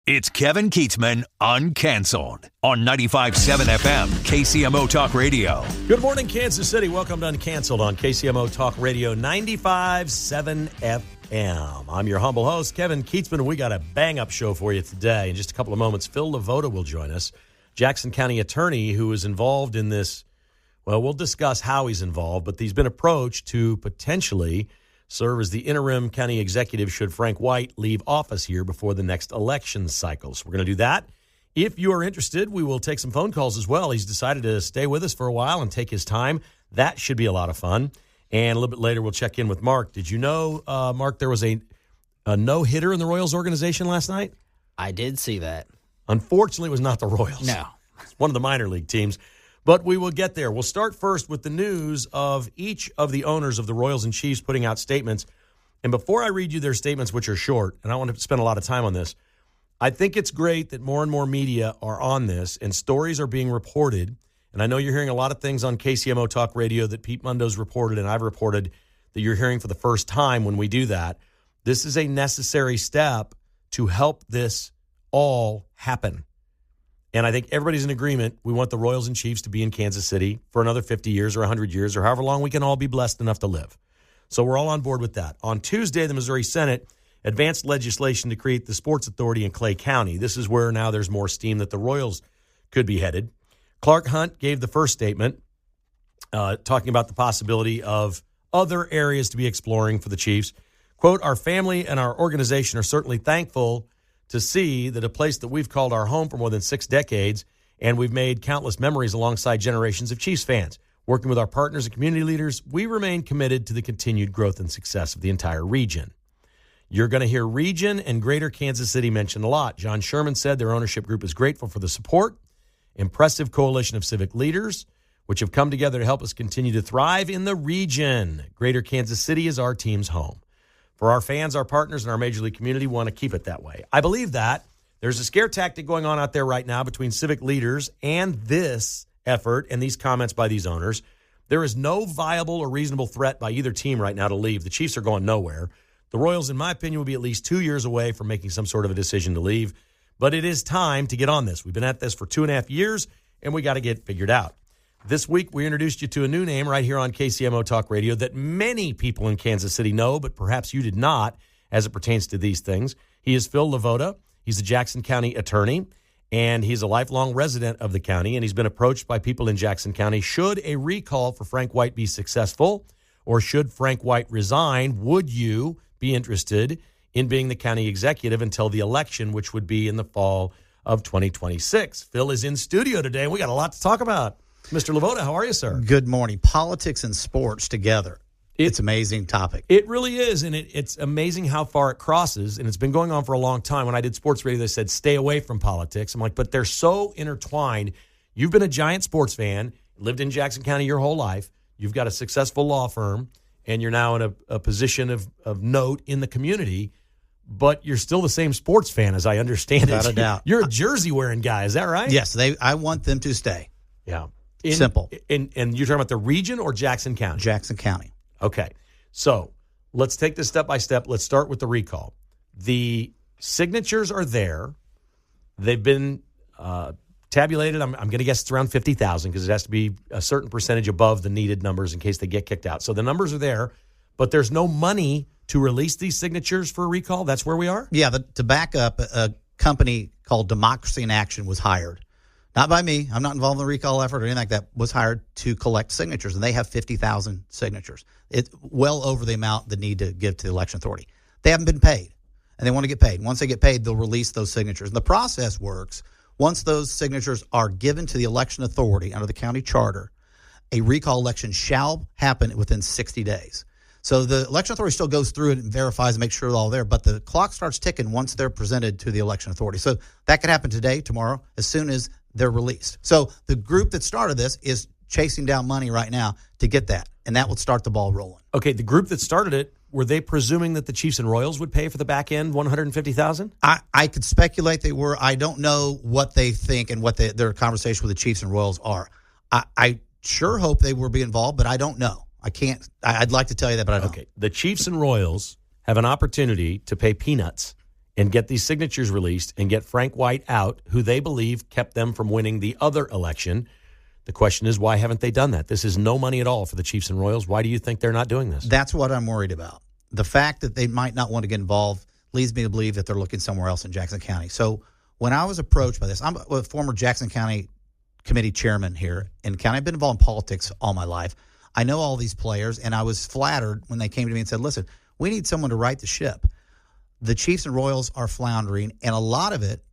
It's Kevin Keatsman Uncanceled on 95.7 FM, KCMO Talk Radio. Good morning, Kansas City. Welcome to Uncanceled on KCMO Talk Radio 95.7 FM. I'm your humble host, Kevin Keatsman, and we got a bang-up show for you today. In just a couple of moments, Phil LeVota will join us, Jackson County attorney who is involved in this. Well, we'll discuss how he's involved, but he's been approached to potentially serve as the interim county executive should Frank White leave office here before the next election cycle. So we're going to do that. If you are interested, we will take some phone calls as well. He's decided to stay with us for a while and take his time. That should be a lot of fun. And a little bit later, we'll check in with Mark. Did you know, Mark, there was a no-hitter in the Royals organization last night? I did see that. Unfortunately, it was not the Royals. No. It's one of the minor league teams. But we will get there. We'll start first with the news of each of the owners of the Royals and Chiefs putting out statements. And before I read you their statements, which are short, and I want to spend a lot of time on this, I think it's great that more and more media are on this and stories are being reported. And I know you're hearing a lot of things on KCMO Talk Radio that Pete Mundo's reported and I've reported that you're hearing for the first time when we do that. This is a necessary step to help this all happen. And I think everybody's in agreement. We want the Royals and Chiefs to be in Kansas City for another 50 years or 100 years or however long we can all be blessed enough to live. So we're all on board with that. On Tuesday, the Missouri Senate advanced legislation to create the Sports Authority in Clay County. This is where now there's more steam that the Royals could be headed. Clark Hunt gave the first statement, talking about the possibility of other areas to be exploring for the Chiefs. Quote, "Our family and our organization are certainly thankful to see that a place that we've called our home for more than 6 decades, and we've made countless memories alongside generations of Chiefs fans. Working with our partners and community leaders, we remain committed to the continued growth and success of the entire region." You're going to hear region and greater Kansas City mentioned a lot. John Sherman said their ownership group is grateful for the support, impressive coalition of civic leaders, which have come together to help us continue to thrive in the region. Greater Kansas City is our team's home. For our fans, our partners, and our major league community, we want to keep it that way. I believe that. There's a scare tactic going on out there right now between civic leaders and this effort and these comments by these owners. There is no viable or reasonable threat by either team right now to leave. The Chiefs are going nowhere. The Royals, in my opinion, will be at least 2 years away from making some sort of a decision to leave. But it is time to get on this. We've been at this for 2.5 years, and we got to get figured out. This week, we introduced you to a new name right here on KCMO Talk Radio that many people in Kansas City know, but perhaps you did not as it pertains to these things. He is Phil LeVota. He's a Jackson County attorney, and he's a lifelong resident of the county, and he's been approached by people in Jackson County. Should a recall for Frank White be successful, or should Frank White resign, would you be interested in being the county executive until the election, which would be in the fall of 2026? Phil is in studio today, and we got a lot to talk about. Mr. LeVota, how are you, sir? Good morning. Politics and sports together. It's an amazing topic. It really is, and it's amazing how far it crosses, and it's been going on for a long time. When I did sports radio, they said, stay away from politics. I'm like, but they're so intertwined. You've been a giant sports fan, lived in Jackson County your whole life. You've got a successful law firm, and you're now in a position of note in the community, but you're still the same sports fan, as I understand it. Without a doubt. You're a jersey-wearing guy, is that right? Yes, I want them to stay. Yeah. Simple. And you're talking about the region or Jackson County? Jackson County. Okay. So let's take this step by step. Let's start with the recall. The signatures are there. They've been tabulated. I'm going to guess it's around 50,000 because it has to be a certain percentage above the needed numbers in case they get kicked out. So the numbers are there, but there's no money to release these signatures for a recall. That's where we are? Yeah, to back up, a company called Democracy in Action was hired. Not by me. I'm not involved in the recall effort or anything like that. Was hired to collect signatures, and they have 50,000 signatures. It's well over the amount they need to give to the election authority. They haven't been paid, and they want to get paid. Once they get paid, they'll release those signatures. And the process works. Once those signatures are given to the election authority under the county charter, a recall election shall happen within 60 days. So the election authority still goes through it and verifies and makes sure it's all there, but the clock starts ticking once they're presented to the election authority. So that could happen today, tomorrow, as soon as they're released. So the group that started this is chasing down money right now to get that, and that will start the ball rolling. Okay, the group that started it, were they presuming that the Chiefs and Royals would pay for the back end, $150,000? I could speculate they were. I don't know what they think and what their conversation with the Chiefs and Royals are. I sure hope they will be involved, but I don't know. I can't. I'd like to tell you that, but I don't. Okay, the Chiefs and Royals have an opportunity to pay peanuts and get these signatures released and get Frank White out, who they believe kept them from winning the other election. The question is, why haven't they done that? This is no money at all for the Chiefs and Royals. Why do you think they're not doing this? That's what I'm worried about. The fact that they might not want to get involved leads me to believe that they're looking somewhere else in Jackson County. So when I was approached by this, I'm a former Jackson County committee chairman here in county. I've been involved in politics all my life. I know all these players, and I was flattered when they came to me and said, listen, we need someone to right the ship. The Chiefs and Royals are floundering, and a lot of it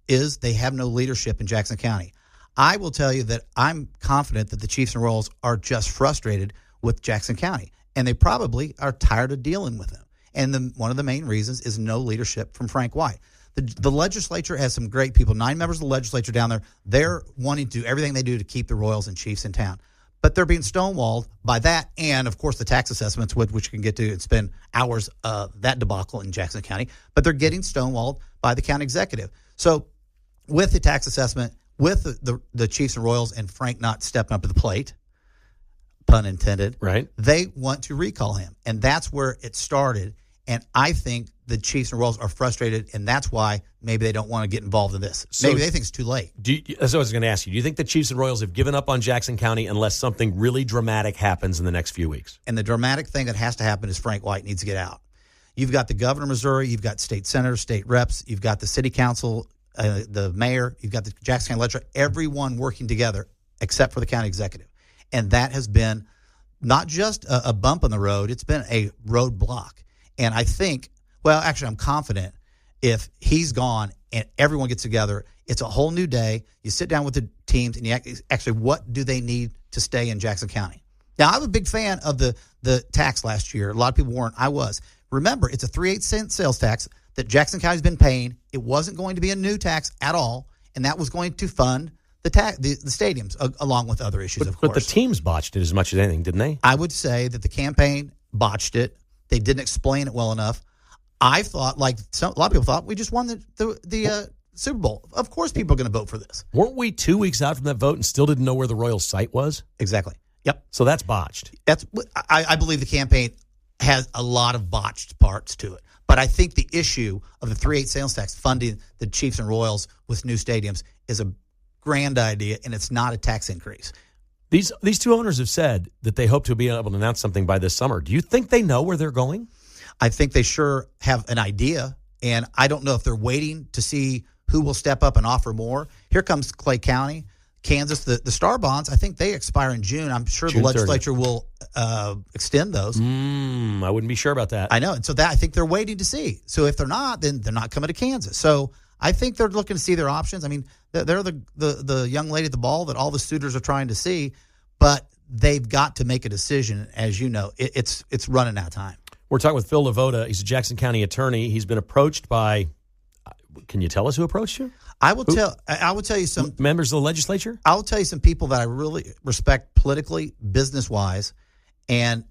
is they have no leadership in Jackson County. I will tell you that I'm confident that the Chiefs and Royals are just frustrated with Jackson County, and they probably are tired of dealing with them. And one of the main reasons is no leadership from Frank White. The legislature has some great people, 9 members of the legislature down there. They're wanting to do everything they do to keep the Royals and Chiefs in town. But they're being stonewalled by that and, of course, the tax assessments, which we can get to and spend hours that debacle in Jackson County. But they're getting stonewalled by the county executive. So with the tax assessment, with the Chiefs and Royals and Frank not stepping up to the plate, pun intended, right? They want to recall him. And that's where it started. And I think the Chiefs and Royals are frustrated, and that's why maybe they don't want to get involved in this. So maybe they think it's too late. That's what I was going to ask you. Do you think the Chiefs and Royals have given up on Jackson County unless something really dramatic happens in the next few weeks? And the dramatic thing that has to happen is Frank White needs to get out. You've got the governor of Missouri. You've got state senators, state reps. You've got the city council, the mayor. You've got the Jackson County legislature. Everyone working together except for the county executive. And that has been not just a bump on the road. It's been a roadblock. And I think, well, actually, I'm confident if he's gone and everyone gets together, it's a whole new day. You sit down with the teams and you actually, what do they need to stay in Jackson County? Now, I'm a big fan of the tax last year. A lot of people weren't. I was. Remember, it's a 3/8 sales tax that Jackson County's been paying. It wasn't going to be a new tax at all, and that was going to fund the stadiums, along with other issues, of course. But the teams botched it as much as anything, didn't they? I would say that the campaign botched it. They didn't explain it well enough. I thought, like a lot of people thought, we just won the Super Bowl. Of course people are going to vote for this. Weren't we 2 weeks out from that vote and still didn't know where the Royals site was? Exactly. Yep. So that's botched. I believe the campaign has a lot of botched parts to it. But I think the issue of the 3/8 sales tax funding the Chiefs and Royals with new stadiums is a grand idea, and it's not a tax increase. These two owners have said that they hope to be able to announce something by this summer. Do you think they know where they're going? I think they sure have an idea, and I don't know if they're waiting to see who will step up and offer more. Here comes Clay County, Kansas. The Star Bonds, I think they expire in June. I'm sure June the legislature 30th. will extend those. I wouldn't be sure about that. I know. And so that I think they're waiting to see. So if they're not, then they're not coming to Kansas. So I think they're looking to see their options. I mean, they're the young lady at the ball that all the suitors are trying to see, but they've got to make a decision. As you know, it's running out of time. We're talking with Phil LeVota. He's a Jackson County attorney. He's been approached by, can you tell us who approached you? I will tell you some members of the legislature. I'll tell you some people that I really respect politically, business wise, and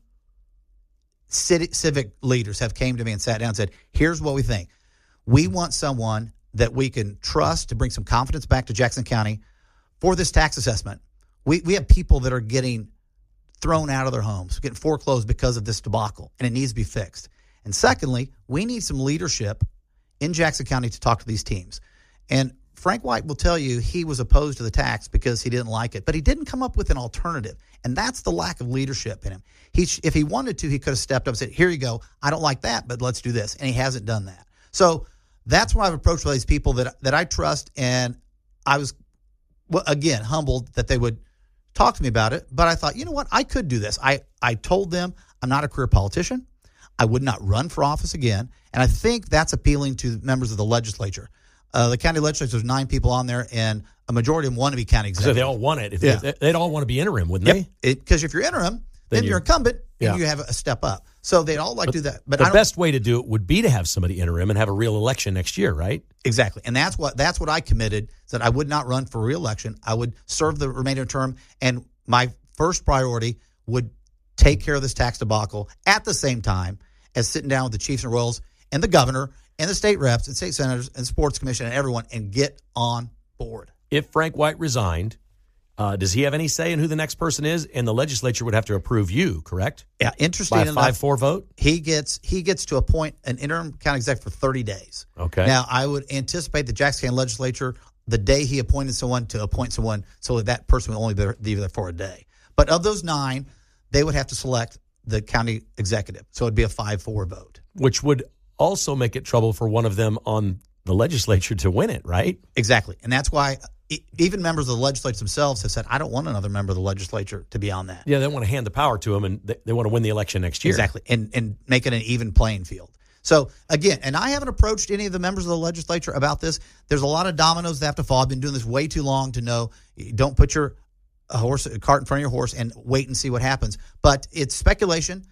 civic leaders have came to me and sat down and said, here's what we think. We want someone that we can trust to bring some confidence back to Jackson County for this tax assessment. We have people that are getting thrown out of their homes, getting foreclosed because of this debacle, and it needs to be fixed. And secondly, we need some leadership in Jackson County to talk to these teams. And Frank White will tell you he was opposed to the tax because he didn't like it, but he didn't come up with an alternative. And that's the lack of leadership in him. If he wanted to, he could have stepped up and said, here you go. I don't like that, but let's do this. And he hasn't done that. So that's why I've approached these people that I trust. And I was, again, humbled that they would talk to me about it. But I thought, you know what? I could do this. I told them I'm not a career politician. I would not run for office again. And I think that's appealing to members of the legislature. The county legislature, there's 9 people on there, and a majority of them want to be county executive. So they all want it. They'd all want to be interim, wouldn't they? Because if you're interim, then you're incumbent, and you have a step up. So they'd all like to do that. But the best way to do it would be to have somebody interim and have a real election next year, right? Exactly. And that's what I committed, that I would not run for re-election. I would serve the remainder term, and my first priority would take care of this tax debacle at the same time as sitting down with the Chiefs and Royals and the governor and the state reps and state senators and sports commission and everyone and get on board. If Frank White resigned, Does he have any say in who the next person is? And the legislature would have to approve you, correct? Yeah, interesting By a enough, 5-4 vote? he gets to appoint an interim county executive for 30 days. Okay. Now, I would anticipate the Jackson County legislature, the day he appointed someone, to appoint someone so that person will only be there for a day. But of those 9, they would have to select the county executive. So it would be a 5-4 vote. Which would also make it trouble for one of them on the legislature to win it, right? Exactly. And that's why even members of the legislature themselves have said, I don't want another member of the legislature to be on that. Yeah, they want to hand the power to him, and they want to win the election next year. Exactly. And make it an even playing field. So, again, and I haven't approached any of the members of the legislature about this. There's a lot of dominoes that have to fall. I've been doing this way too long to know. Don't put a cart in front of your horse and wait and see what happens. But it's speculation.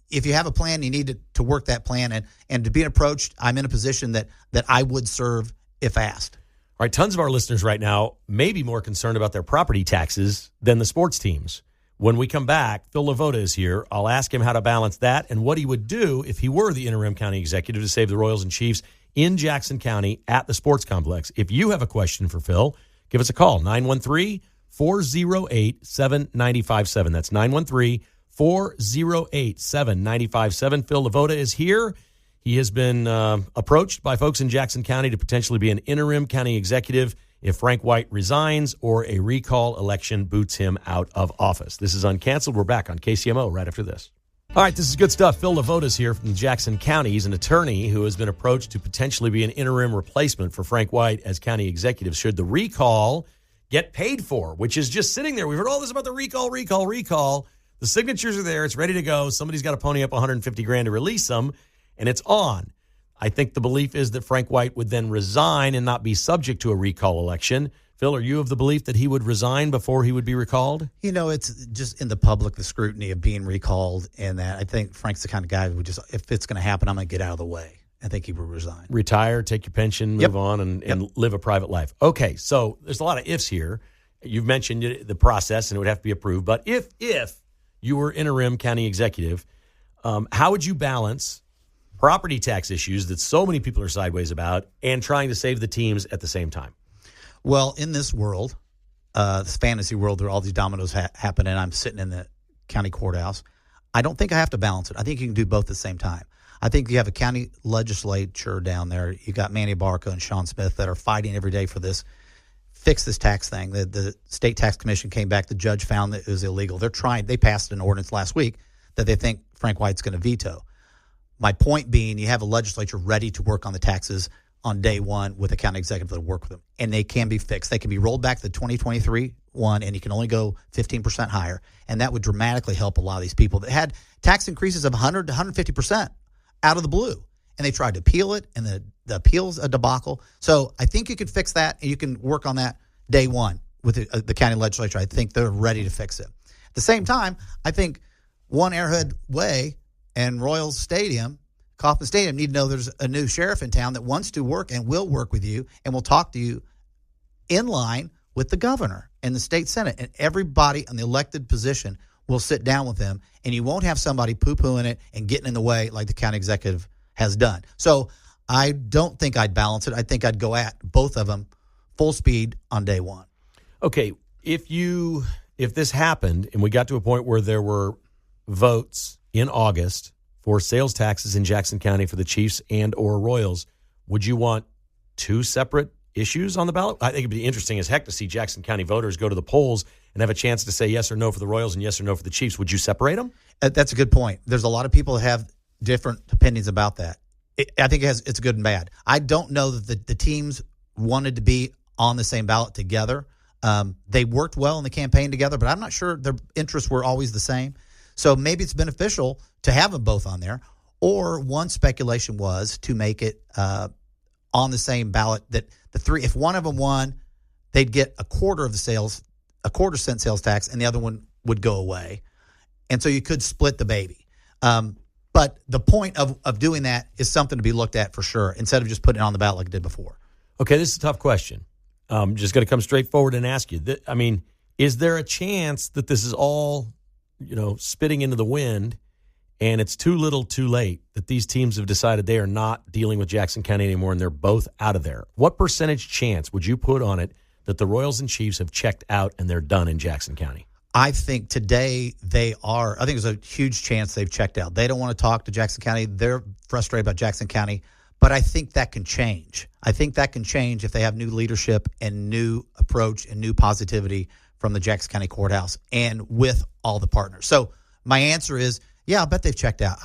If you have a plan, you need to work that plan. And to be approached, I'm in a position that I would serve if asked. All right, tons of our listeners right now may be more concerned about their property taxes than the sports teams. When we come back, Phil LeVota is here. I'll ask him how to balance that and what he would do if he were the interim county executive to save the Royals and Chiefs in Jackson County at the sports complex. If you have a question for Phil, give us a call, 913-408-7957. That's 913-408-7957. Phil LeVota is here. He has been approached by folks in Jackson County to potentially be an interim county executive if Frank White resigns or a recall election boots him out of office. This is Uncanceled. We're back on KCMO right after this. All right, this is good stuff. Phil LeVota is here from Jackson County. He's an attorney who has been approached to potentially be an interim replacement for Frank White as county executive should the recall get paid for, which is just sitting there. We've heard all this about the recall. The signatures are there. It's ready to go. Somebody's got to pony up $150,000 to release them. And it's on. I think the belief is that Frank White would then resign and not be subject to a recall election. Phil, are you of the belief that he would resign before he would be recalled? You know, it's just in the public, the scrutiny of being recalled, and that I think Frank's the kind of guy who would just, if it's going to happen, I'm going to get out of the way. I think he would resign. Retire, take your pension, move on, and live a private life. Okay, so there's a lot of ifs here. You've mentioned the process, and it would have to be approved. But if you were interim county executive, how would you balance property tax issues that so many people are sideways about and trying to save the teams at the same time? Well, in this world, this fantasy world where all these dominoes happen and I'm sitting in the county courthouse, I don't think I have to balance it. I think you can do both at the same time. I think you have a county legislature down there. You got Manny Barca and Sean Smith that are fighting every day for this, fix this tax thing. The state tax commission came back. The judge found that it was illegal. They passed an ordinance last week that they think Frank White's going to veto. My point being, you have a legislature ready to work on the taxes on day one with a county executive that will work with them. And they can be fixed. They can be rolled back to the 2023 one, and you can only go 15% higher. And that would dramatically help a lot of these people that had tax increases of 100 to 150% out of the blue. And they tried to appeal it, and the appeal's a debacle. So I think you could fix that, and you can work on that day one with the county legislature. I think they're ready to fix it. At the same time, I think One Airhead Way and Royals Stadium, Kauffman Stadium, need to know there's a new sheriff in town that wants to work and will work with you and will talk to you in line with the governor and the state senate. And everybody in the elected position will sit down with them, and you won't have somebody poo-pooing it and getting in the way like the county executive has done. So I don't think I'd balance it. I think I'd go at both of them full speed on day one. Okay, if this happened and we got to a point where there were votes in August for sales taxes in Jackson County for the Chiefs and or Royals, would you want two separate issues on the ballot? I think it'd be interesting as heck to see Jackson County voters go to the polls and have a chance to say yes or no for the Royals and yes or no for the Chiefs. Would you separate them? That's a good point. There's a lot of people that have different opinions about that. I think it's good and bad. I don't know that the teams wanted to be on the same ballot together. They worked well in the campaign together, but I'm not sure their interests were always the same. So maybe it's beneficial to have them both on there. Or one speculation was to make it on the same ballot that the three, if one of them won, they'd get a quarter cent sales tax, and the other one would go away. And so you could split the baby. But the point of doing that is something to be looked at for sure, instead of just putting it on the ballot like it did before. Okay, this is a tough question. I'm just going to come straight forward and ask you. Is there a chance that this is all, spitting into the wind, and it's too little too late, that these teams have decided they are not dealing with Jackson County anymore and they're both out of there? What percentage chance would you put on it that the Royals and Chiefs have checked out and they're done in Jackson County? I think today they are. I think there's a huge chance they've checked out. They don't want to talk to Jackson County. They're frustrated about Jackson County. But I think that can change. I think that can change if they have new leadership and new approach and new positivity from the Jackson County Courthouse and with all the partners. So my answer is, yeah, I'll bet they've checked out.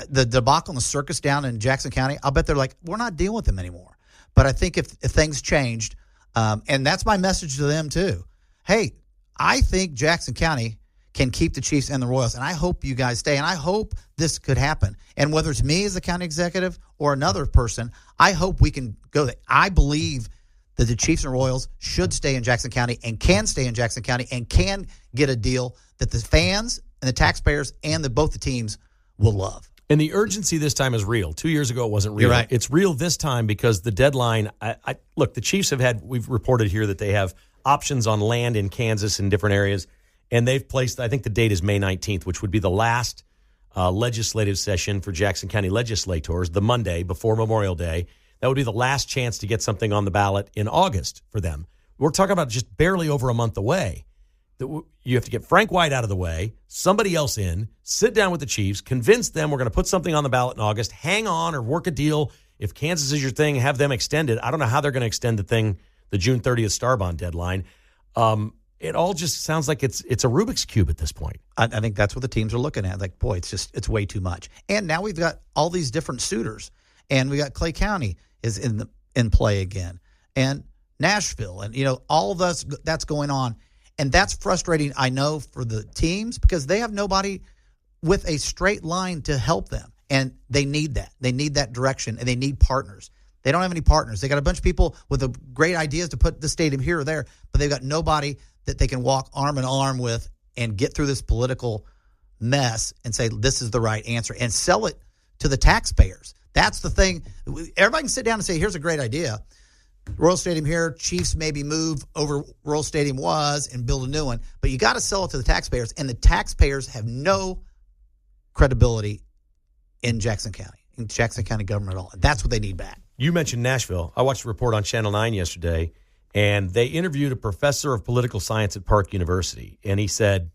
The debacle on the circus down in Jackson County, I'll bet they're like, we're not dealing with them anymore. But I think if things changed, and that's my message to them too. Hey, I think Jackson County can keep the Chiefs and the Royals, and I hope you guys stay, and I hope this could happen. And whether it's me as the county executive or another person, I hope we can go there. I believe that the Chiefs and Royals should stay in Jackson County and can stay in Jackson County and can get a deal that the fans and the taxpayers and both the teams will love. And the urgency this time is real. 2 years ago, it wasn't real. You're right. It's real this time because the deadline, look, the Chiefs we've reported here that they have options on land in Kansas in different areas, and they've placed, I think the date is May 19th, which would be the last legislative session for Jackson County legislators, the Monday before Memorial Day. That would be the last chance to get something on the ballot in August for them. We're talking about just barely over a month away. You have to get Frank White out of the way, somebody else in, sit down with the Chiefs, convince them we're going to put something on the ballot in August, hang on or work a deal. If Kansas is your thing, have them extend it. I don't know how they're going to extend the June 30th Star Bond deadline. It all just sounds like it's a Rubik's Cube at this point. I think that's what the teams are looking at. Like, boy, it's way too much. And now we've got all these different suitors. And we got Clay County is in play again. And Nashville. And, all of that's going on. And that's frustrating, I know, for the teams because they have nobody with a straight line to help them. And they need that. They need that direction, and they need partners. They don't have any partners. They got a bunch of people with great ideas to put the stadium here or there, but they've got nobody that they can walk arm in arm with and get through this political mess and say, this is the right answer, and sell it to the taxpayers. That's the thing. Everybody can sit down and say, here's a great idea. Royal Stadium here, Chiefs maybe move over Royal Stadium and build a new one. But you got to sell it to the taxpayers, and the taxpayers have no credibility in Jackson County government at all. And that's what they need back. You mentioned Nashville. I watched a report on Channel 9 yesterday, and they interviewed a professor of political science at Park University, and he said,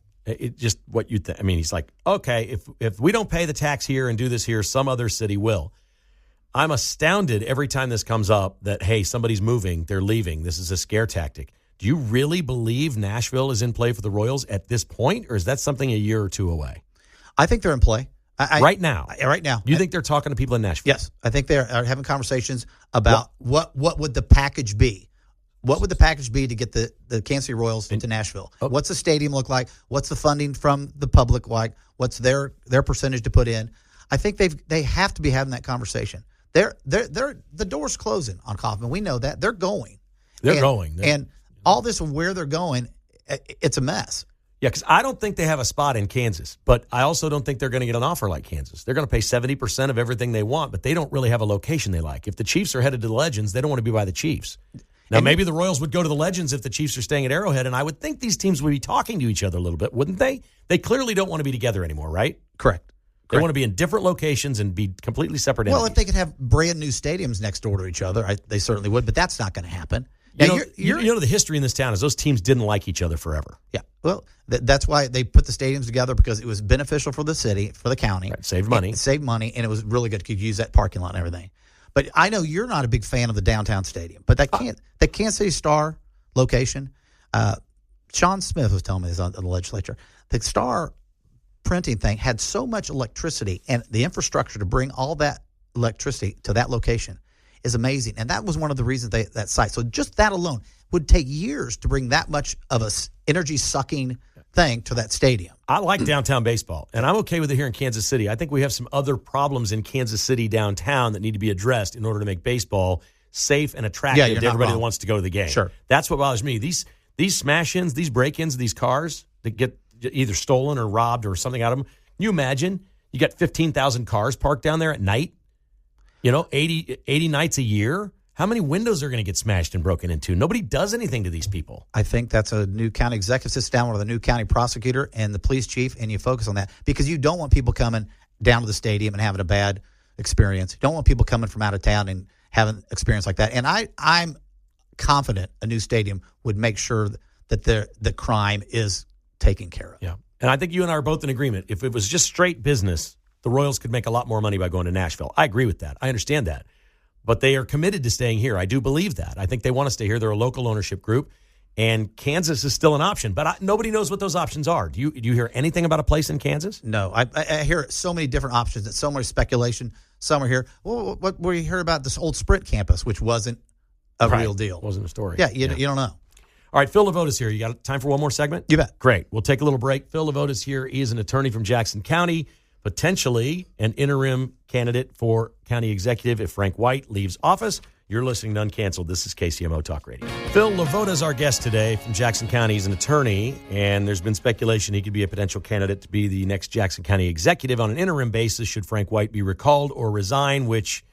just what you think. I mean, he's like, okay, if we don't pay the tax here and do this here, some other city will. I'm astounded every time this comes up that, hey, somebody's moving, they're leaving. This is a scare tactic. Do you really believe Nashville is in play for the Royals at this point, or is that something a year or two away? I think they're in play. Right now? Right now. You think they're talking to people in Nashville? Yes. I think they're having conversations about what would the package be? What would the package be to get the Kansas City Royals to Nashville? What's the stadium look like? What's the funding from the public like? What's their percentage to put in? I think they have to be having that conversation. The door's closing on Kaufman. We know that. They're going. And all this of where they're going, it's a mess. Yeah, because I don't think they have a spot in Kansas, but I also don't think they're going to get an offer like Kansas. They're going to pay 70% of everything they want, but they don't really have a location they like. If the Chiefs are headed to the Legends, they don't want to be by the Chiefs. Now, maybe the Royals would go to the Legends if the Chiefs are staying at Arrowhead, and I would think these teams would be talking to each other a little bit, wouldn't they? They clearly don't want to be together anymore, right? Correct. They want to be in different locations and be completely separate entities. Well, if they could have brand new stadiums next door to each other, they certainly would, but that's not going to happen. Now, you know the history in this town is those teams didn't like each other forever. Yeah, well, that's why they put the stadiums together, because it was beneficial for the city, for the county. Right, saved money. And it was really good. Could use that parking lot and everything. But I know you're not a big fan of the downtown stadium, but that Kansas City Star location, Sean Smith was telling me this on the legislature, the Star printing thing had so much electricity, and the infrastructure to bring all that electricity to that location is amazing. And that was one of the reasons that site. So just that alone would take years to bring that much of a energy-sucking thing to that stadium. I like downtown baseball, and I'm okay with it here in Kansas City. I think we have some other problems in Kansas City downtown that need to be addressed in order to make baseball safe and attractive to everybody that wants to go to the game. Sure. That's what bothers me. These smash-ins, these break-ins, these cars that get either stolen or robbed or something out of them. Can you imagine? You got 15,000 cars parked down there at night. 80 nights a year. How many windows are going to get smashed and broken into? Nobody does anything to these people. I think that's a new county executive sits down with a new county prosecutor and the police chief, and you focus on that, because you don't want people coming down to the stadium and having a bad experience. You don't want people coming from out of town and having an experience like that. And I'm confident a new stadium would make sure that the crime is taken care of. Yeah. And I think you and I are both in agreement. If it was just straight business, the Royals could make a lot more money by going to Nashville. I agree with that. I understand that. But they are committed to staying here. I do believe that. I think they want to stay here. They're a local ownership group. And Kansas is still an option. But nobody knows what those options are. Do you hear anything about a place in Kansas? No. I hear so many different options. It's so much speculation. Some are here. Well, what we hear about this old Sprint campus, which wasn't a real deal. Wasn't a story. Yeah, you don't know. All right, Phil LeVota's here. You got time for one more segment? You bet. Great. We'll take a little break. Phil LeVota's here. He is an attorney from Jackson County, potentially an interim candidate for county executive if Frank White leaves office. You're listening to Uncanceled. This is KCMO Talk Radio. Phil LeVota is our guest today from Jackson County. He's an attorney, and there's been speculation he could be a potential candidate to be the next Jackson County executive on an interim basis should Frank White be recalled or resign, which,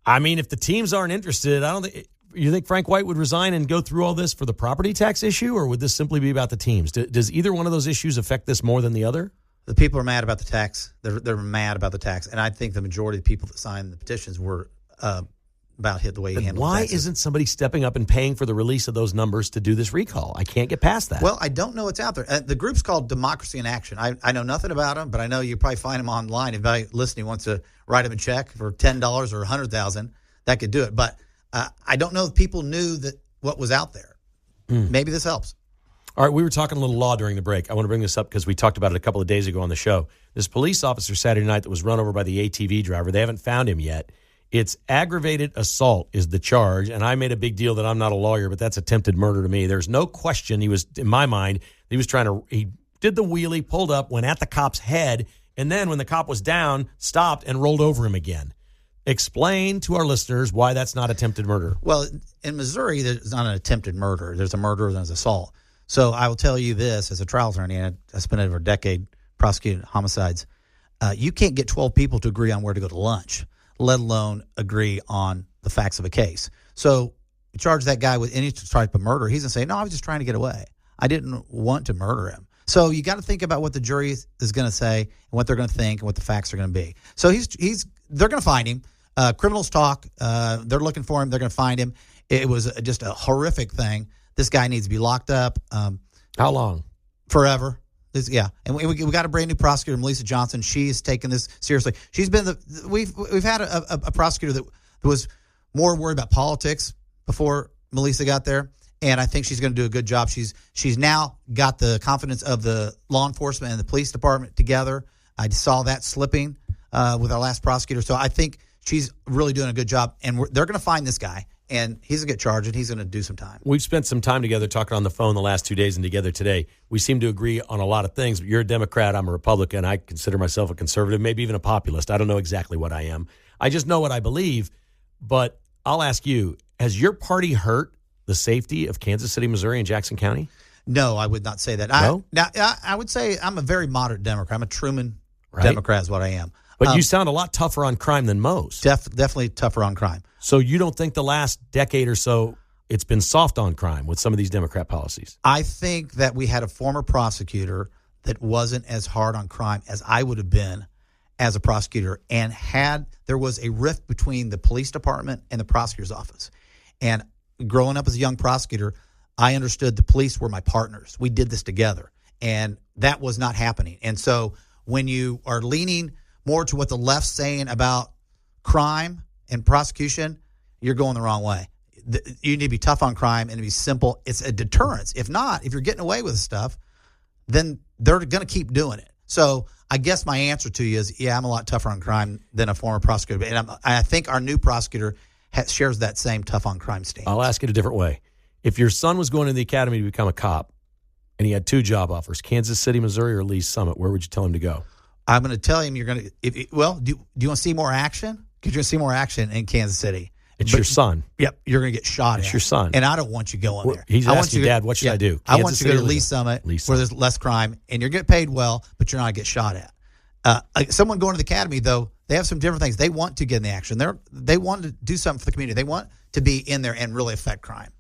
I mean, if the teams aren't interested, I don't think... You think Frank White would resign and go through all this for the property tax issue, or would this simply be about the teams? Does either one of those issues affect this more than the other? The people are mad about the tax. They're mad about the tax, and I think the majority of the people that signed the petitions were about the way he handled why taxes. Isn't somebody stepping up and paying for the release of those numbers to do this recall? I can't get past that. Well, I don't know what's out there. The group's called Democracy in Action. I know nothing about them, but I know you probably find them online. If anybody listening wants to write them a check for $10 or $100,000, that could do it. But I don't know if people knew that what was out there. Maybe this helps. All right, we were talking a little law during the break. I want to bring this up because we talked about it a couple of days ago on the show. This police officer Saturday night that was run over by the ATV driver, they haven't found him yet. It's aggravated assault is the charge, and I made a big deal that I'm not a lawyer, but that's attempted murder to me. There's no question he was, in my mind, he did the wheelie, pulled up, went at the cop's head, and then when the cop was down, stopped and rolled over him again. Explain to our listeners why that's not attempted murder. Well, in Missouri, there's not an attempted murder. There's a murder and there's assault. So I will tell you this, as a trial attorney, and I spent over a decade prosecuting homicides, you can't get 12 people to agree on where to go to lunch, let alone agree on the facts of a case. So you charge that guy with any type of murder, he's going to say, no, I was just trying to get away. I didn't want to murder him. So you got to think about what the jury is going to say and what they're going to think and what the facts are going to be. So they're going to find him. Criminals talk. They're looking for him. They're going to find him. It was just a horrific thing. This guy needs to be locked up. How long? Forever. And we got a brand new prosecutor, Melissa Johnson. She's taken this seriously. She's been we've had a prosecutor that was more worried about politics before Melissa got there, and I think she's going to do a good job. She's now got the confidence of the law enforcement and the police department together. I saw that slipping with our last prosecutor, so I think she's really doing a good job, and they're going to find this guy, and he's going to get charged, and he's going to do some time. We've spent some time together talking on the phone the last 2 days and together today. We seem to agree on a lot of things, but you're a Democrat, I'm a Republican. I consider myself a conservative, maybe even a populist. I don't know exactly what I am. I just know what I believe, but I'll ask you, has your party hurt the safety of Kansas City, Missouri, and Jackson County? No, I would not say that. No? I would say I'm a very moderate Democrat. I'm a Truman Democrat is what I am. But you sound a lot tougher on crime than most. Definitely tougher on crime. So you don't think the last decade or so it's been soft on crime with some of these Democrat policies? I think that we had a former prosecutor that wasn't as hard on crime as I would have been as a prosecutor, and there was a rift between the police department and the prosecutor's office. And growing up as a young prosecutor, I understood the police were my partners. We did this together, and that was not happening. And so when you are leaning more to what the left's saying about crime and prosecution, you're going the wrong way. You need to be tough on crime and to be simple. It's a deterrence. If not, if you're getting away with stuff, then they're going to keep doing it. So I guess my answer to you is, yeah, I'm a lot tougher on crime than a former prosecutor. And I think our new prosecutor shares that same tough on crime stance. I'll ask it a different way. If your son was going to the academy to become a cop and he had 2 job offers, Kansas City, Missouri, or Lee's Summit, where would you tell him to go? I'm going to tell him you're going to do you want to see more action? Because you're going to see more action in Kansas City. It's your son. Yep, you're going to get shot It's at. your son. And I don't want you going there. He's asking, Dad, what should I do? I want you to go to Lee's Summit where there's less crime, and you're getting paid well, but you're not going to get shot at. Someone going to the academy, though, they have some different things. They want to get in the action. They want to do something for the community. They want to be in there and really affect crime.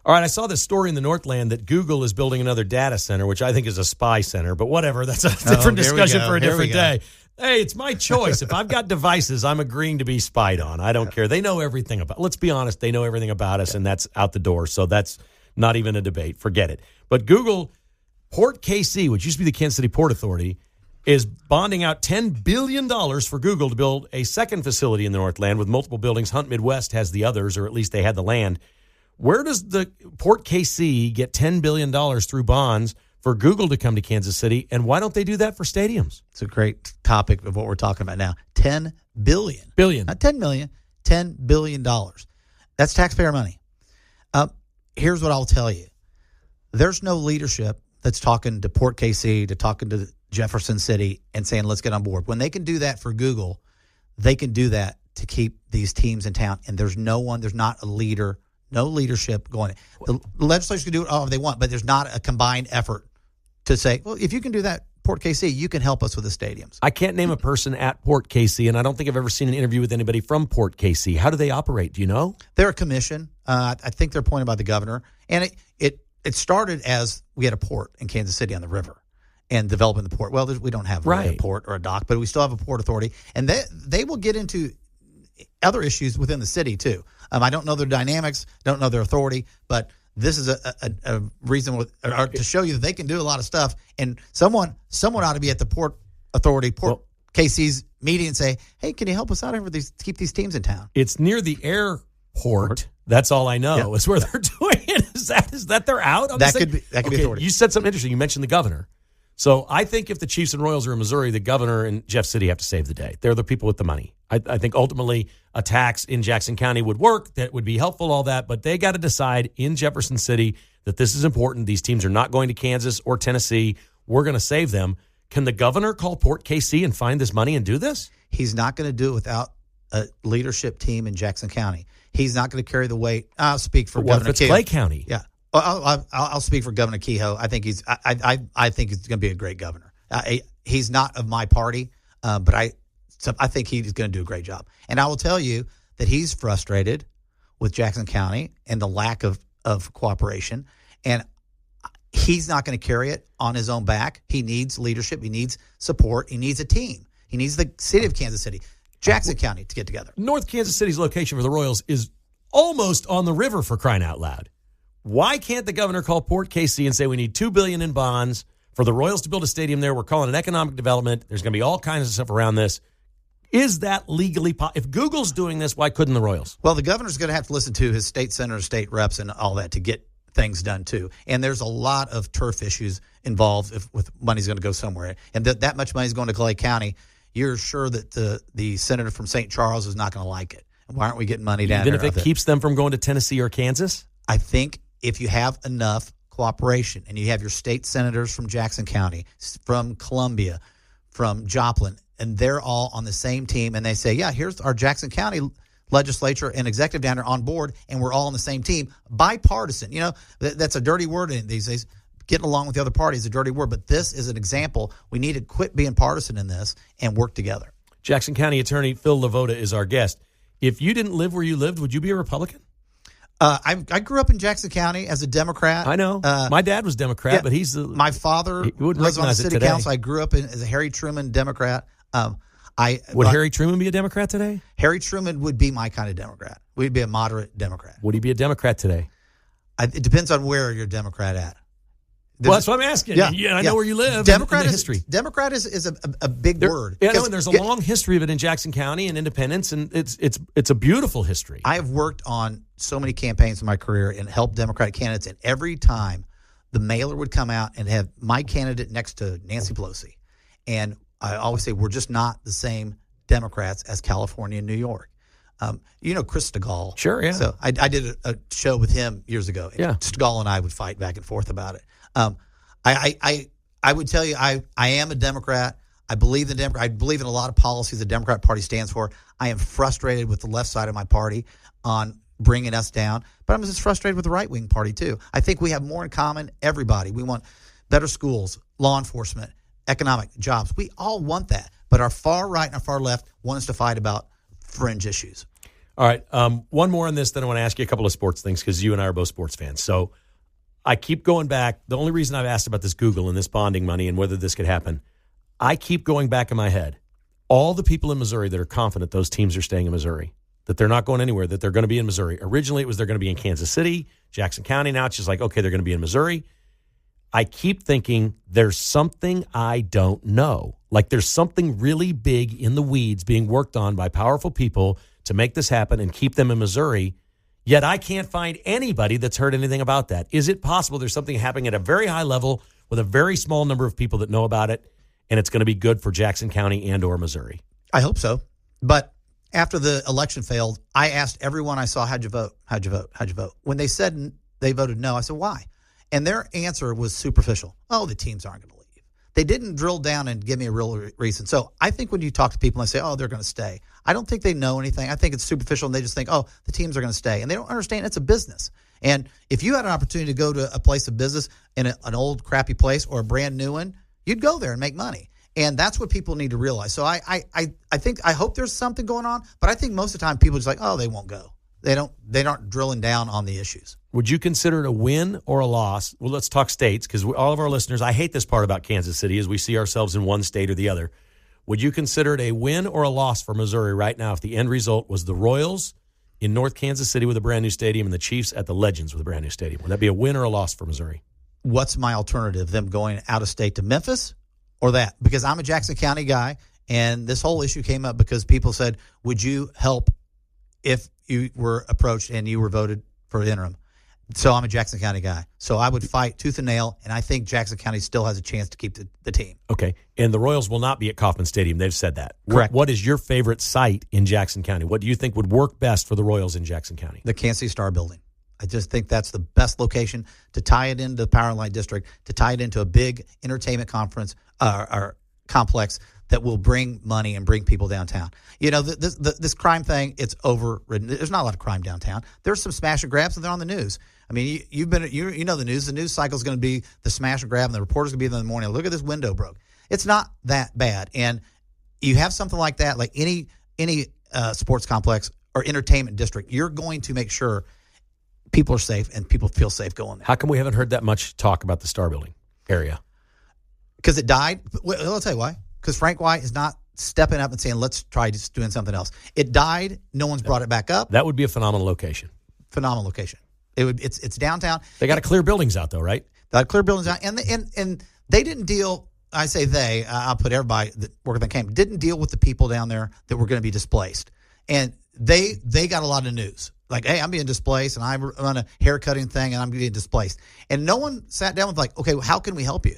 All right, I saw this story in the Northland that Google is building another data center, which I think is a spy center, but whatever. That's a different discussion for a different day. Hey, it's my choice. If I've got devices, I'm agreeing to be spied on. I don't care. They know everything about. Let's be honest. They know everything about us, and that's out the door. So that's not even a debate. Forget it. But Google, Port KC, which used to be the Kansas City Port Authority, is bonding out $10 billion for Google to build a second facility in the Northland with multiple buildings. Hunt Midwest has the others, or at least they had the land. Where does the Port KC get $10 billion through bonds for Google to come to Kansas City, and why don't they do that for stadiums? It's a great topic of what we're talking about now. $10 billion. Billion. Not $10 million, $10 billion. That's taxpayer money. Here's what I'll tell you. There's no leadership that's talking to Port KC, to talking to Jefferson City and saying, let's get on board. When they can do that for Google, they can do that to keep these teams in town, and there's not a leader, no leadership going. The legislature can do it all they want, but there's not a combined effort to say, well, if you can do that, Port KC, you can help us with the stadiums. I can't name a person at Port KC, and I don't think I've ever seen an interview with anybody from Port KC. How do they operate? Do you know? They're a commission. I think they're appointed by the governor. And it started as we had a port in Kansas City on the river and developing the port. Well, we don't have a port or a dock, but we still have a port authority. And they will get into other issues within the city, too. I don't know their dynamics, don't know their authority, but this is a reason to show you that they can do a lot of stuff. And someone ought to be at the Port Authority, KC's meeting and say, hey, can you help us out here to keep these teams in town? It's near the airport. That's all I know is where they're doing it. Is that they're out? That could be authority. You said something interesting. You mentioned the governor. So I think if the Chiefs and Royals are in Missouri, the governor and Jeff City have to save the day. They're the people with the money. I think ultimately a tax in Jackson County would work. That would be helpful, all that. But they got to decide in Jefferson City that this is important. These teams are not going to Kansas or Tennessee. We're going to save them. Can the governor call Port KC and find this money and do this? He's not going to do it without a leadership team in Jackson County. He's not going to carry the weight. I'll speak for Governor Kehoe. Clay County? Yeah. I'll speak for Governor Kehoe. I think he's going to be a great governor. He's not of my party, but I think he's going to do a great job. And I will tell you that he's frustrated with Jackson County and the lack of cooperation. And he's not going to carry it on his own back. He needs leadership. He needs support. He needs a team. He needs the city of Kansas City, Jackson County to get together. North Kansas City's location for the Royals is almost on the river, for crying out loud. Why can't the governor call Port KC and say we need $2 billion in bonds for the Royals to build a stadium there? We're calling it economic development. There's going to be all kinds of stuff around this. Is that legally possible? If Google's doing this, why couldn't the Royals? Well, the governor's going to have to listen to his state senators, state reps, and all that to get things done, too. And there's a lot of turf issues involved with money's going to go somewhere. And that much money's going to Clay County. You're sure that the senator from St. Charles is not going to like it. And why aren't we getting money down there? Even if it keeps them from going to Tennessee or Kansas? I think if you have enough cooperation and you have your state senators from Jackson County, from Columbia, from Joplin, and they're all on the same team, and they say, yeah, here's our Jackson County legislature and executive down there on board, and we're all on the same team, bipartisan. You know, that's a dirty word these days. Getting along with the other party is a dirty word, but this is an example. We need to quit being partisan in this and work together. Jackson County Attorney Phil LeVota is our guest. If you didn't live where you lived, would you be a Republican? I grew up in Jackson County as a Democrat. I know. My dad was Democrat, but my father was on the city council. I grew up as a Harry Truman Democrat. Would Harry Truman be a Democrat today? Harry Truman would be my kind of Democrat. We'd be a moderate Democrat. Would he be a Democrat today? It depends on where you're a Democrat at. Well, that's what I'm asking. Yeah, I know where you live. Democrat history. Democrat is a big word. Yeah, and there's a long history of it in Jackson County and independence, and it's a beautiful history. I have worked on so many campaigns in my career and helped Democratic candidates, and every time the mailer would come out and have my candidate next to Nancy Pelosi, and I always say we're just not the same Democrats as California and New York. You know Chris Stegall. Sure, yeah. So I did a show with him years ago. Yeah. Stegall and I would fight back and forth about it. I would tell you I am a Democrat. I believe in Democrat. I believe in a lot of policies the Democrat Party stands for. I am frustrated with the left side of my party on bringing us down, but I'm just frustrated with the right-wing party too. I think we have more in common, everybody. We want better schools, law enforcement, economic, jobs. We all want that, but our far right and our far left want us to fight about fringe issues. All right, one more on this, then I want to ask you a couple of sports things because you and I are both sports fans. So I keep going back. The only reason I've asked about this Google and this bonding money and whether this could happen, I keep going back in my head. all the people in Missouri that are confident those teams are staying in Missouri, that they're not going anywhere, that they're going to be in Missouri. Originally, it was they're going to be in Kansas City, Jackson County. Now it's just like, okay, they're going to be in Missouri. I keep thinking there's something I don't know. Like there's something really big in the weeds being worked on by powerful people to make this happen and keep them in Missouri. Yet I can't find anybody that's heard anything about that. Is it possible there's something happening at a very high level with a very small number of people that know about it, and it's going to be good for Jackson County and or Missouri? I hope so. But after the election failed, I asked everyone I saw, how'd you vote? How'd you vote? How'd you vote? When they said they voted no, I said, why? And their answer was superficial. Oh, the teams aren't going to leave. They didn't drill down and give me a real reason. So I think when you talk to people and they say, oh, they're going to stay, I don't think they know anything. I think it's superficial, and they just think, oh, the teams are going to stay. And they don't understand it's a business. And if you had an opportunity to go to a place of business in an old crappy place or a brand new one, you'd go there and make money. And that's what people need to realize. So I hope there's something going on, but I think most of the time people are just like, oh, they won't go. They aren't drilling down on the issues. Would you consider it a win or a loss? Well, let's talk states, because all of our listeners, I hate this part about Kansas City is we see ourselves in one state or the other. Would you consider it a win or a loss for Missouri right now if the end result was the Royals in North Kansas City with a brand new stadium and the Chiefs at the Legends with a brand new stadium? Would that be a win or a loss for Missouri? What's my alternative? Them going out of state to Memphis or that? Because I'm a Jackson County guy, and this whole issue came up because people said, would you help if you were approached and you were voted for interim? So I'm a Jackson County guy. So I would fight tooth and nail, and I think Jackson County still has a chance to keep the team. Okay. And the Royals will not be at Kauffman Stadium. They've said that. Correct. What is your favorite site in Jackson County? What do you think would work best for the Royals in Jackson County? The Kansas City Star Building. I just think that's the best location to tie it into the Power Line District, to tie it into a big entertainment conference or complex that will bring money and bring people downtown. You know, this crime thing, it's overridden. There's not a lot of crime downtown. There's some smash and grabs, and they're on the news. I mean, you know the news. The news cycle is going to be the smash and grab, and the reporters going to be there in the morning. Look at this window broke. It's not that bad. And you have something like that, like any sports complex or entertainment district, you're going to make sure people are safe and people feel safe going there. How come we haven't heard that much talk about the Star Building area? Because it died. Well, I'll tell you why. Because Frank White is not stepping up and saying, let's try just doing something else. It died. No one's brought it back up. That would be a phenomenal location. Phenomenal location. It's downtown. They got to clear buildings out, though, right? They got to clear buildings out. And they didn't deal, I say they, I'll put everybody that worked on the camp, didn't deal with the people down there that were going to be displaced. And they got a lot of news. Like, hey, I'm being displaced, and I'm on a haircutting thing, and I'm being displaced. And no one sat down with like, okay, well, how can we help you?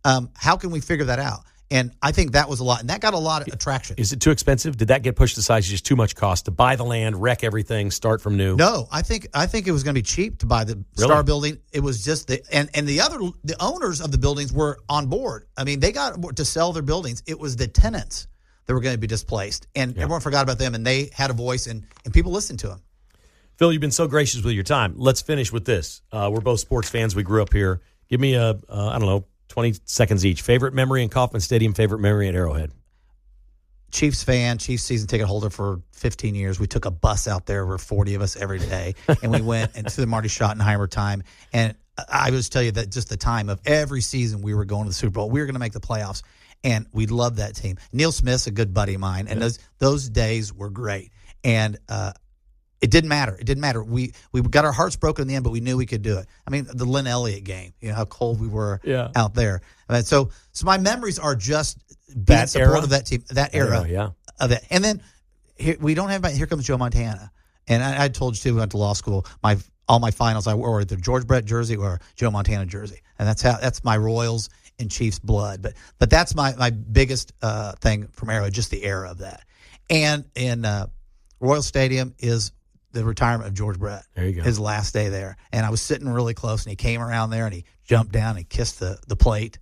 How can we figure that out? And I think that was a lot, and that got a lot of attraction. Is it too expensive? Did that get pushed aside? It's just too much cost to buy the land, wreck everything, start from new? No, I think it was going to be cheap to buy the Star Building. It was just and the owners of the buildings were on board. I mean, they got to sell their buildings. It was the tenants that were going to be displaced, and everyone forgot about them, and they had a voice, and people listened to them. Phil, you've been so gracious with your time. Let's finish with this. We're both sports fans. We grew up here. Give me I don't know, 20 seconds each. Favorite memory in Kauffman Stadium, favorite memory at Arrowhead. Chiefs fan, Chiefs season ticket holder for 15 years. We took a bus out there. We're 40 of us every day. And we went into the Marty Schottenheimer time. And I would just tell you that just the time of every season we were going to the Super Bowl. We were going to make the playoffs. And we loved that team. Neil Smith's a good buddy of mine. And those days were great. And it didn't matter. It didn't matter. We got our hearts broken in the end, but we knew we could do it. I mean, the Lynn Elliott game, you know, how cold we were out there. I mean, so my memories are just being in support of that team, that era. Of that. And then here comes Joe Montana. And I told you, too, we went to law school. All my finals, I wore either George Brett jersey or Joe Montana jersey. And that's my Royals and Chiefs blood. But that's my biggest thing from Arrowhead, just the era of that. And in Royal Stadium is the retirement of George Brett. There you go. His last day there. And I was sitting really close, and he came around there, and he jumped down and kissed the plate.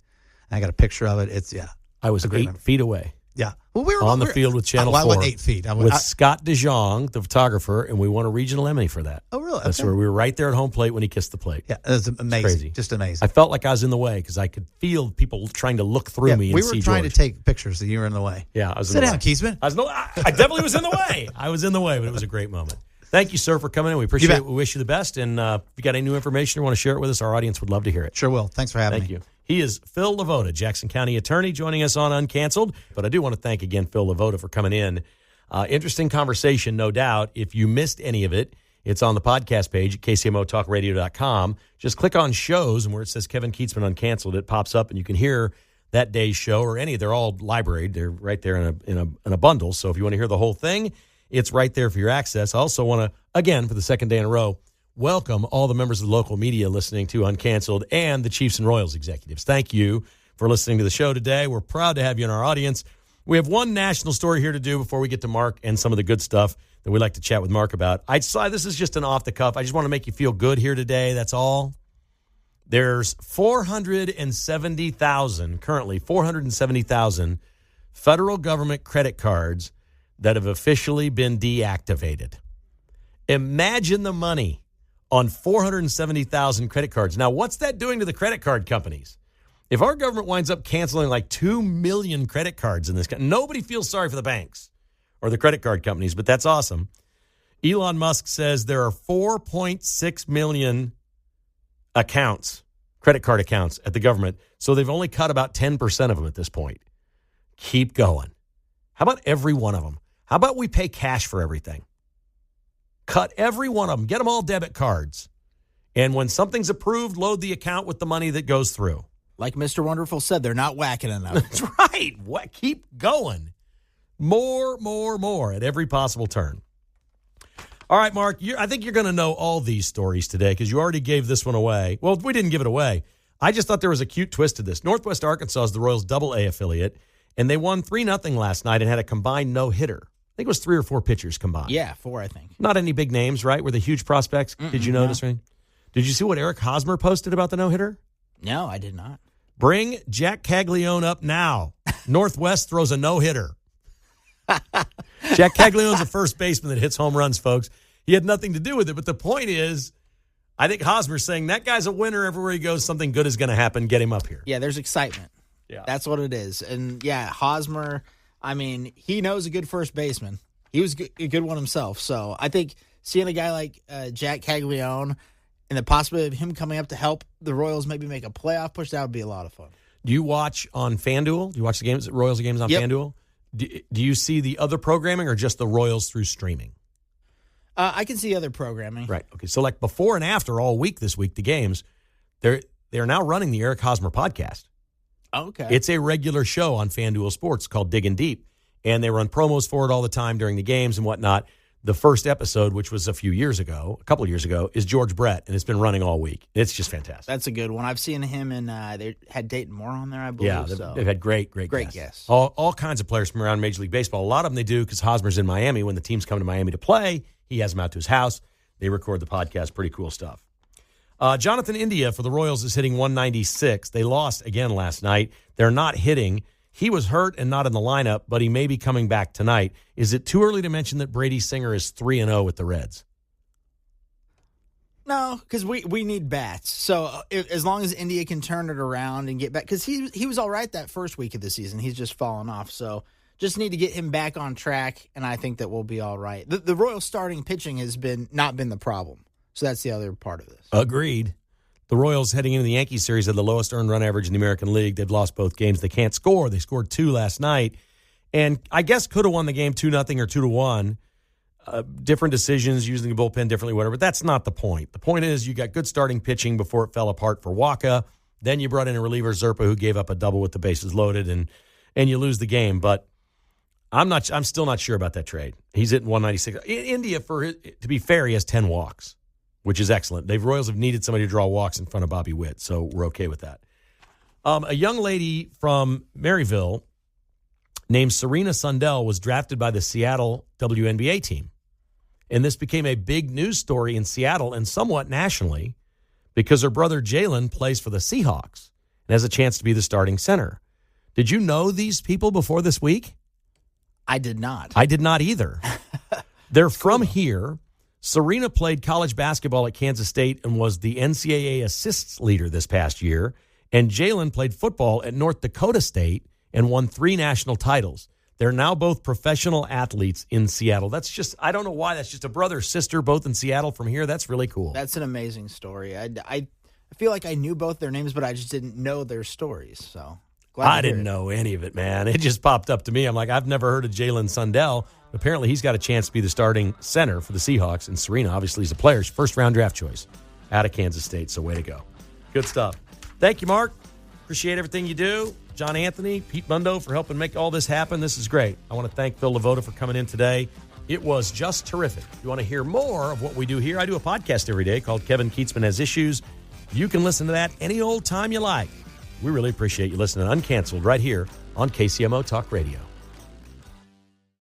And I got a picture of it. I was 8 feet away. Yeah. Well, we were on the field with Channel 4. I went 8 feet. With Scott DeJong, the photographer, and we won a regional Emmy for that. Oh, really? That's where we were right there at home plate when he kissed the plate. Yeah, it was amazing. Crazy. Just amazing. I felt like I was in the way because I could feel people trying to look through me and see George. We were trying to take pictures, and you were in the way. Yeah, I was in the way. Sit down, Keesman. I definitely was in the way. I was in the way, but it was a great moment. Thank you, sir, for coming in. We appreciate it. We wish you the best. And if you got any new information or want to share it with us, our audience would love to hear it. Sure will. Thanks for having me. Thank you. He is Phil LeVota, Jackson County attorney, joining us on Uncanceled. But I do want to thank again Phil LeVota for coming in. Interesting conversation, no doubt. If you missed any of it, it's on the podcast page at kcmotalkradio.com. Just click on shows, and where it says Kevin Keatsman Uncanceled, it pops up, and you can hear that day's show or any. They're all libraried. They're right there in a bundle. So if you want to hear the whole thing, it's right there for your access. I also want to, again, for the second day in a row, welcome all the members of the local media listening to Uncanceled and the Chiefs and Royals executives. Thank you for listening to the show today. We're proud to have you in our audience. We have one national story here to do before we get to Mark and some of the good stuff that we'd like to chat with Mark about. This is just an off the cuff. I just want to make you feel good here today. That's all. There's 470,000 federal government credit cards that have officially been deactivated. Imagine the money on 470,000 credit cards. Now, what's that doing to the credit card companies? If our government winds up canceling like 2 million credit cards in this country, nobody feels sorry for the banks or the credit card companies, but that's awesome. Elon Musk says there are 4.6 million credit card accounts at the government, so they've only cut about 10% of them at this point. Keep going. How about every one of them? How about we pay cash for everything? Cut every one of them. Get them all debit cards. And when something's approved, load the account with the money that goes through. Like Mr. Wonderful said, they're not whacking enough. That's right. Keep going. More at every possible turn. All right, Mark, I think you're going to know all these stories today because you already gave this one away. Well, we didn't give it away. I just thought there was a cute twist to this. Northwest Arkansas is the Royals Double-A affiliate, and they won 3-0 last night and had a combined no-hitter. I think it was 3 or 4 pitchers combined. Yeah, 4, I think. Not any big names, right? Were they huge prospects? Did you notice? Right? Did you see what Eric Hosmer posted about the no-hitter? No, I did not. Bring Jack Caglione up now. Northwest throws a no-hitter. Jack Caglione's a first baseman that hits home runs, folks. He had nothing to do with it, but the point is, I think Hosmer's saying that guy's a winner everywhere he goes. Something good is going to happen. Get him up here. Yeah, there's excitement. Yeah, that's what it is. And yeah, Hosmer, I mean, he knows a good first baseman. He was a good one himself. So I think seeing a guy like Jack Caglione and the possibility of him coming up to help the Royals maybe make a playoff push, that would be a lot of fun. Do you watch on FanDuel? Do you watch the games, Royals games on FanDuel? Do you see the other programming or just the Royals through streaming? I can see other programming. Right. Okay. So like before and after all week this week, the games, they're now running the Eric Hosmer podcast. Okay. It's a regular show on FanDuel Sports called Digging Deep, and they run promos for it all the time during the games and whatnot. The first episode, which was a couple of years ago, is George Brett, and it's been running all week. It's just fantastic. That's a good one. I've seen him, and they had Dayton Moore on there, I believe. Yeah, they've had great guests. All kinds of players from around Major League Baseball. A lot of them they do because Hosmer's in Miami. When the teams come to Miami to play, he has them out to his house. They record the podcast. Pretty cool stuff. Jonathan India for the Royals is hitting 196. They lost again last night. They're not hitting. He was hurt and not in the lineup, but he may be coming back tonight. Is it too early to mention that Brady Singer is 3-0 with the Reds? No, because we need bats. So as long as India can turn it around and get back, because he was all right that first week of the season. He's just fallen off. So just need to get him back on track, and I think that we'll be all right. The Royals starting pitching has not been the problem. So that's the other part of this. Agreed. The Royals heading into the Yankees series had the lowest earned run average in the American League. They've lost both games. They can't score. They scored 2 last night, and I guess could have won the game 2-0 or 2-1. Different decisions, using the bullpen differently, whatever. But that's not the point. The point is you got good starting pitching before it fell apart for Waka. Then you brought in a reliever, Zerpa, who gave up a double with the bases loaded, and you lose the game. But I'm still not sure about that trade. He's hitting 196. In India, to be fair, he has 10 walks, which is excellent. Royals have needed somebody to draw walks in front of Bobby Witt, so we're okay with that. A young lady from Maryville named Serena Sundell was drafted by the Seattle WNBA team. And this became a big news story in Seattle and somewhat nationally because her brother Jalen plays for the Seahawks and has a chance to be the starting center. Did you know these people before this week? I did not. I did not either. They're from here. Serena played college basketball at Kansas State and was the NCAA assists leader this past year. And Jalen played football at North Dakota State and won 3 national titles. They're now both professional athletes in Seattle. That's just, I don't know why. That's just a brother, sister, both in Seattle from here. That's really cool. That's an amazing story. I I feel like I knew both their names, but I just didn't know their stories. So glad I to hear didn't it. know any of it, man. It just popped up to me. I'm like, I've never heard of Jalen Sundell. Apparently, he's got a chance to be the starting center for the Seahawks. And Serena, obviously, is a player's first-round draft choice out of Kansas State. So way to go. Good stuff. Thank you, Mark. Appreciate everything you do. John Anthony, Pete Mundo for helping make all this happen. This is great. I want to thank Phil LeVota for coming in today. It was just terrific. If you want to hear more of what we do here, I do a podcast every day called Kevin Keatsman Has Issues. You can listen to that any old time you like. We really appreciate you listening. Uncanceled right here on KCMO Talk Radio.